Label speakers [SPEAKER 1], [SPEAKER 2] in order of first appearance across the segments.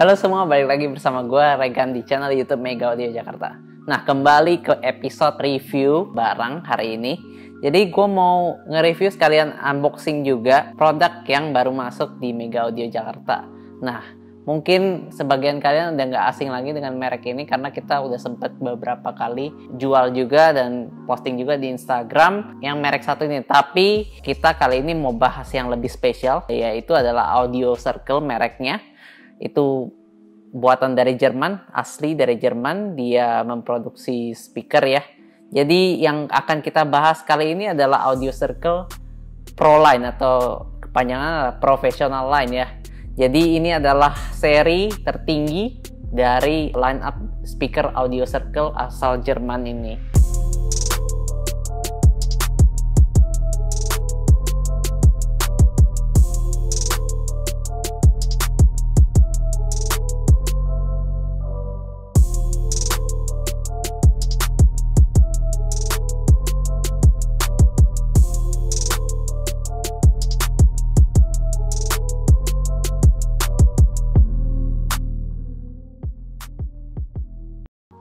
[SPEAKER 1] Halo semua, balik lagi bersama gue Regan di channel YouTube Mega Audio Jakarta. Nah, kembali ke episode review barang hari ini. Jadi gue mau nge-review sekalian unboxing juga produk yang baru masuk di Mega Audio Jakarta. Nah, mungkin sebagian kalian udah nggak asing lagi dengan merek ini karena kita udah sempet beberapa kali jual juga dan posting juga di Instagram yang merek satu ini. Tapi kita kali ini mau bahas yang lebih spesial, yaitu adalah Audio Circle mereknya. Itu buatan dari Jerman, asli dari Jerman. Dia memproduksi speaker ya. Jadi yang akan kita bahas kali ini adalah Audio Circle Pro Line atau kepanjangan Professional Line ya. Jadi ini adalah seri tertinggi dari line up speaker Audio Circle asal Jerman ini.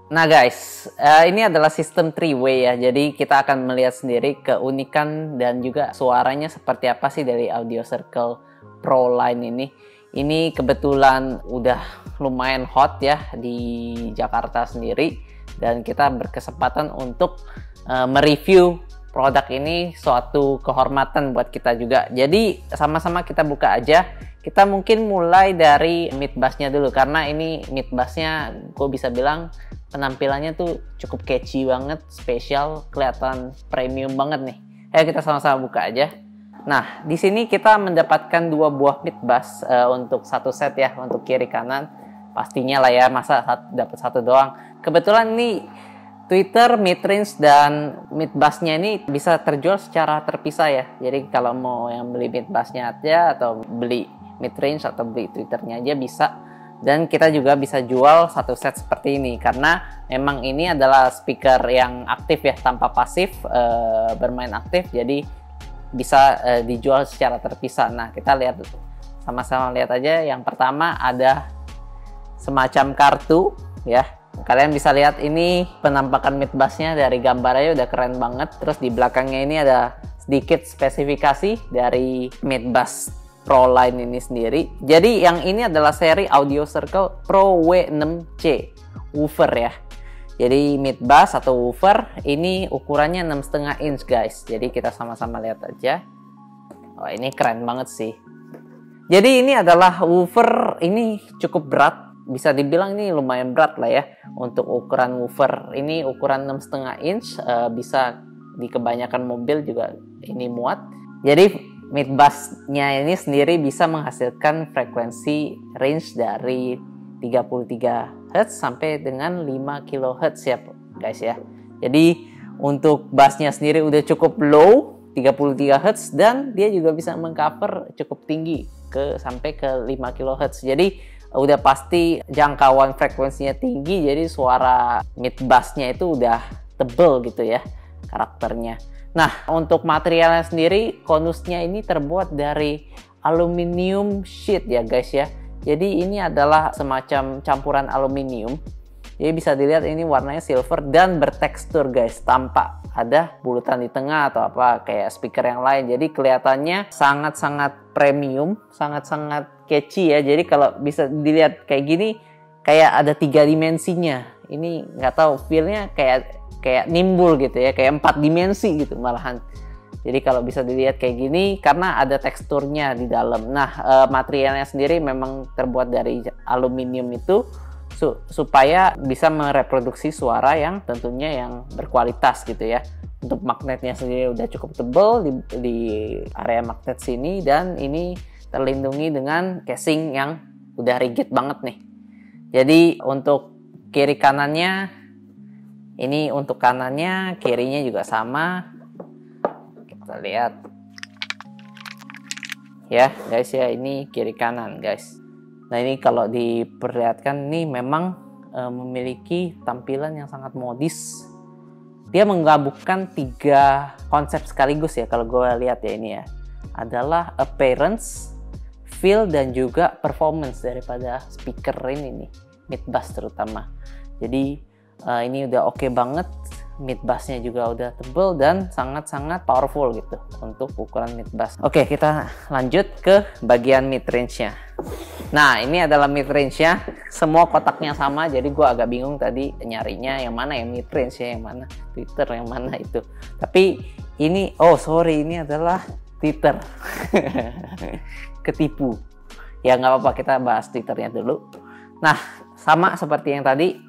[SPEAKER 1] Nah guys, ini adalah sistem 3-way ya, jadi kita akan melihat sendiri keunikan dan juga suaranya seperti apa sih dari Audio Circle Pro Line ini. Ini kebetulan udah lumayan hot ya di Jakarta sendiri, dan kita berkesempatan untuk mereview produk ini, suatu kehormatan buat kita juga. Jadi sama-sama kita buka aja. Kita mungkin mulai dari mid bassnya dulu, karena ini mid bassnya gue bisa bilang penampilannya tuh cukup catchy banget, spesial, kelihatan premium banget nih. Ayo kita sama-sama buka aja. Nah, di sini kita mendapatkan dua buah mid bass untuk satu set ya, untuk kiri kanan. Pastinya lah ya, masa dapat satu doang. Kebetulan nih tweeter, mid range dan mid bassnya ini bisa terjual secara terpisah ya. Jadi kalau mau yang beli mid bassnya aja atau beli mid range atau beli tweeternya aja bisa. Dan kita juga bisa jual satu set seperti ini karena memang ini adalah speaker yang aktif ya, tanpa pasif, bermain aktif, jadi bisa dijual secara terpisah. Nah, kita lihat sama-sama, lihat aja. Yang pertama ada semacam kartu ya. Kalian bisa lihat ini penampakan mid bassnya, dari gambarnya udah keren banget. Terus di belakangnya ini ada sedikit spesifikasi dari mid bass Pro Line ini sendiri. Jadi yang ini adalah seri Audio Circle Pro W6C woofer ya. Jadi mid bass atau woofer ini ukurannya 6,5 inch guys. Jadi kita sama-sama lihat aja. Wah, ini keren banget sih. Jadi ini adalah woofer, ini cukup berat. Bisa dibilang ini lumayan berat lah ya untuk ukuran woofer. Ini ukuran 6,5 inch, bisa di kebanyakan mobil juga ini muat. Jadi mid bass-nya ini sendiri bisa menghasilkan frekuensi range dari 33 Hz sampai dengan 5 kHz ya guys ya. Jadi untuk bass-nya sendiri udah cukup low, 33 Hz, dan dia juga bisa mengcover cukup tinggi sampai ke 5 kHz. Jadi udah pasti jangkauan frekuensinya tinggi, jadi suara mid bass-nya itu udah tebel gitu ya karakternya. Nah, untuk materialnya sendiri, konusnya ini terbuat dari aluminium sheet ya guys ya. Jadi ini adalah semacam campuran aluminium. Jadi bisa dilihat ini warnanya silver dan bertekstur guys, tanpa ada bulutan di tengah atau apa kayak speaker yang lain. Jadi kelihatannya sangat-sangat premium, sangat-sangat catchy ya. Jadi kalau bisa dilihat kayak gini, kayak ada 3 dimensinya. Ini nggak tahu, feel-nya kayak nimbul gitu ya, kayak 4 dimensi gitu malahan. Jadi kalau bisa dilihat kayak gini karena ada teksturnya di dalam. Nah, materialnya sendiri memang terbuat dari aluminium itu supaya bisa mereproduksi suara yang tentunya yang berkualitas gitu ya. Untuk magnetnya sendiri udah cukup tebal di area magnet sini, dan ini terlindungi dengan casing yang udah rigid banget nih. Jadi untuk kiri kanannya, ini untuk kanannya, kirinya juga sama. Kita lihat. Ya guys ya, ini kiri kanan guys. Nah ini kalau diperlihatkan ini memang memiliki tampilan yang sangat modis. Dia menggabungkan 3 konsep sekaligus ya kalau gue lihat ya ini ya. Adalah appearance, feel dan juga performance daripada speaker ini nih, mid bass terutama. Jadi ini udah oke banget, mid bassnya juga udah tebel dan sangat-sangat powerful gitu untuk ukuran mid bass. Oke, kita lanjut ke bagian mid range-nya. Nah, ini adalah mid range-nya. Semua kotaknya sama, jadi gua agak bingung tadi nyarinya yang mana yang mid range-nya, yang mana Twitter, yang mana itu. Tapi ini, oh sorry, ini adalah Twitter. Ketipu. Ya nggak apa-apa, kita bahas Twitternya dulu. Nah, sama seperti yang tadi,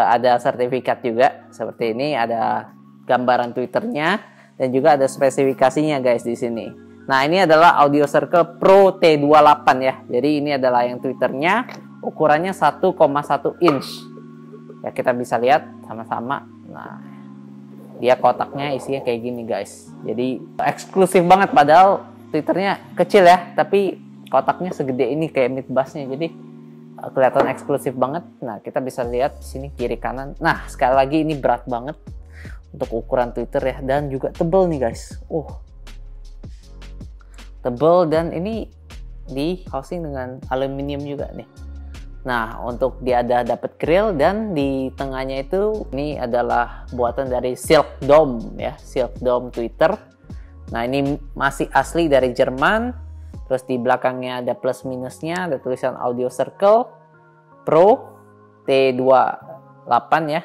[SPEAKER 1] ada sertifikat juga seperti ini, ada gambaran Twitternya dan juga ada spesifikasinya guys di sini. Nah, ini adalah Audio Circle Pro T28 ya. Jadi ini adalah yang Twitternya, ukurannya 1,1 inch. Ya, kita bisa lihat sama-sama. Nah, dia kotaknya isinya kayak gini guys. Jadi eksklusif banget, padahal Twitternya kecil ya, tapi kotaknya segede ini kayak mid bassnya. Jadi kelihatan eksklusif banget. Nah, kita bisa lihat di sini kiri kanan. Nah, sekali lagi ini berat banget untuk ukuran Twitter ya, dan juga tebel nih guys. Tebel, dan ini di housing dengan aluminium juga nih. Nah, untuk dia ada dapat grill, dan di tengahnya itu ini adalah buatan dari Silk Dome ya, Silk Dome Twitter. Nah, ini masih asli dari Jerman. Terus di belakangnya ada plus minusnya, ada tulisan Audio Circle Pro T28 ya.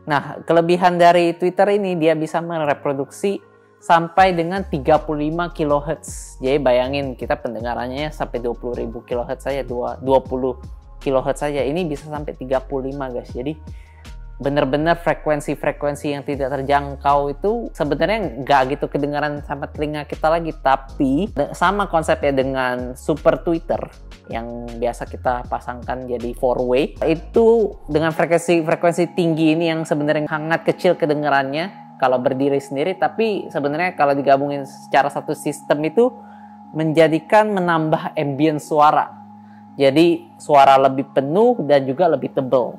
[SPEAKER 1] Nah, kelebihan dari Twitter ini, dia bisa mereproduksi sampai dengan 35 kHz. Jadi bayangin, kita pendengarannya sampai 20.000 kHz saja, 20 kHz saja. Ini bisa sampai 35 guys. Jadi bener-bener frekuensi-frekuensi yang tidak terjangkau itu sebenarnya nggak gitu kedengaran sama telinga kita lagi. Tapi sama konsepnya dengan Super Twitter yang biasa kita pasangkan jadi 4-way, itu dengan frekuensi tinggi ini yang sebenarnya sangat kecil kedengarannya kalau berdiri sendiri, tapi sebenarnya kalau digabungin secara satu sistem itu menambah ambience suara. Jadi suara lebih penuh dan juga lebih tebal.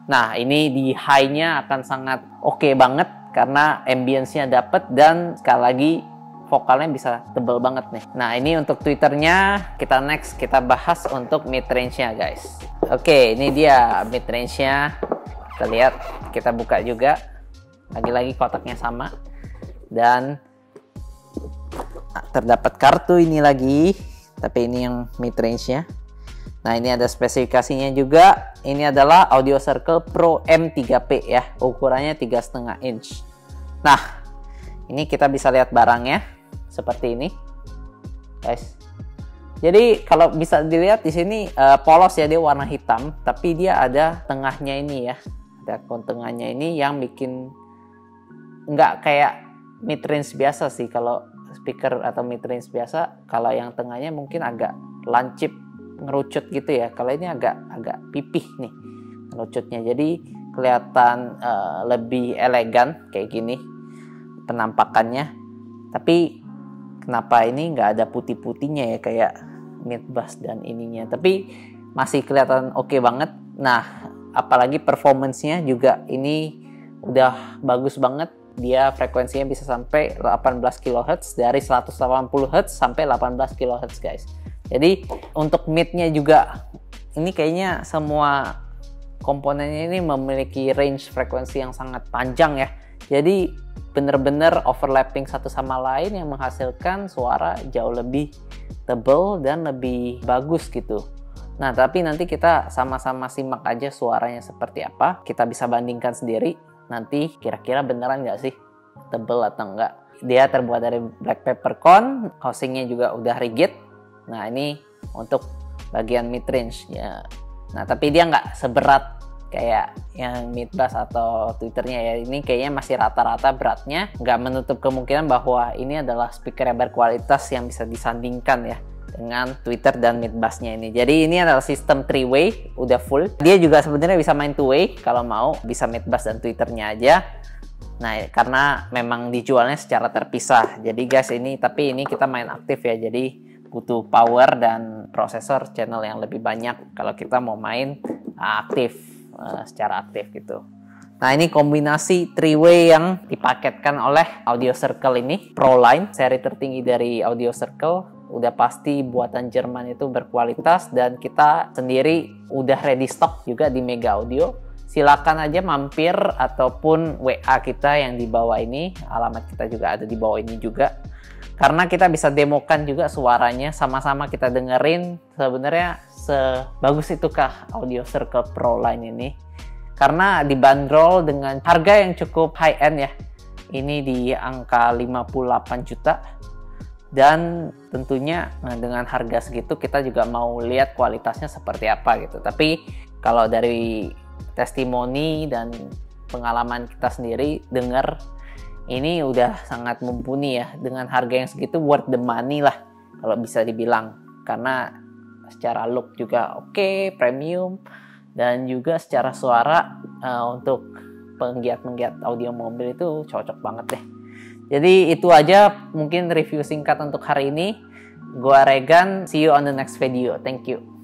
[SPEAKER 1] Nah, ini di high-nya akan sangat oke banget karena ambience-nya dapet, dan sekali lagi vokalnya bisa tebel banget nih. Nah, ini untuk Twitternya. Kita bahas untuk mid range-nya guys. Oke, ini dia mid range-nya. Kita lihat, kita buka juga. Lagi-lagi kotaknya sama. Dan terdapat kartu ini lagi, tapi ini yang mid range-nya. Nah, ini ada spesifikasinya juga. Ini adalah Audio Circle Pro M3P ya, ukurannya 3,5 inch. Nah, ini kita bisa lihat barangnya seperti ini, guys. Jadi kalau bisa dilihat di sini polos ya, dia warna hitam, tapi dia ada tengahnya ini ya, ada tengahnya ini yang bikin nggak kayak mid range biasa sih. Kalau speaker atau mid range biasa, kalau yang tengahnya mungkin agak lancip, ngerucut gitu ya. Kalau ini agak pipih nih ngerucutnya, jadi kelihatan lebih elegan kayak gini penampakannya. Tapi kenapa ini nggak ada putih-putihnya ya kayak mid bass dan ininya, tapi masih kelihatan oke banget. Nah, apalagi performance-nya juga ini udah bagus banget. Dia frekuensinya bisa sampai 18 kHz, dari 180 Hz sampai 18 kHz guys. Jadi untuk mid-nya juga ini kayaknya semua komponennya ini memiliki range frekuensi yang sangat panjang ya. Jadi bener-bener overlapping satu sama lain yang menghasilkan suara jauh lebih tebal dan lebih bagus gitu. Nah, tapi nanti kita sama-sama simak aja suaranya seperti apa. Kita bisa bandingkan sendiri. Nanti kira-kira beneran nggak sih tebal atau enggak. Dia terbuat dari black peppercorn, housingnya juga udah rigid. Nah, ini untuk bagian mid range ya. Nah, tapi dia nggak seberat kayak yang mid bass atau Twitternya ya. Ini kayaknya masih rata-rata beratnya. Nggak menutup kemungkinan bahwa ini adalah speaker yang berkualitas yang bisa disandingkan ya dengan Twitter dan mid bassnya ini. Jadi ini adalah sistem 3-way, udah full. Dia juga sebenarnya bisa main 2-way kalau mau, bisa mid bass dan Twitternya aja. Nah, karena memang dijualnya secara terpisah. Jadi guys, tapi ini kita main aktif ya. Jadi butuh power dan prosesor channel yang lebih banyak kalau kita mau main aktif, secara aktif gitu. Nah, ini kombinasi 3-way yang dipaketkan oleh Audio Circle ini, Pro Line, seri tertinggi dari Audio Circle. udah pasti buatan Jerman itu berkualitas, dan kita sendiri udah ready stock juga di Mega Audio. Silakan aja mampir ataupun WA kita yang di bawah ini, alamat kita juga ada di bawah ini juga. Karena kita bisa demokan juga suaranya, sama-sama kita dengerin sebenarnya sebagus itukah Audio Circle Pro Line ini. Karena dibanderol dengan harga yang cukup high end ya. Ini di angka 58 juta. Dan tentunya dengan harga segitu kita juga mau lihat kualitasnya seperti apa gitu. Tapi kalau dari testimoni dan pengalaman kita sendiri dengar, ini udah sangat mumpuni ya. Dengan harga yang segitu worth the money lah kalau bisa dibilang. Karena secara look juga oke, premium, dan juga secara suara untuk penggiat-penggiat audio mobil itu cocok banget deh. Jadi itu aja mungkin review singkat untuk hari ini. Gua Regan, see you on the next video. Thank you.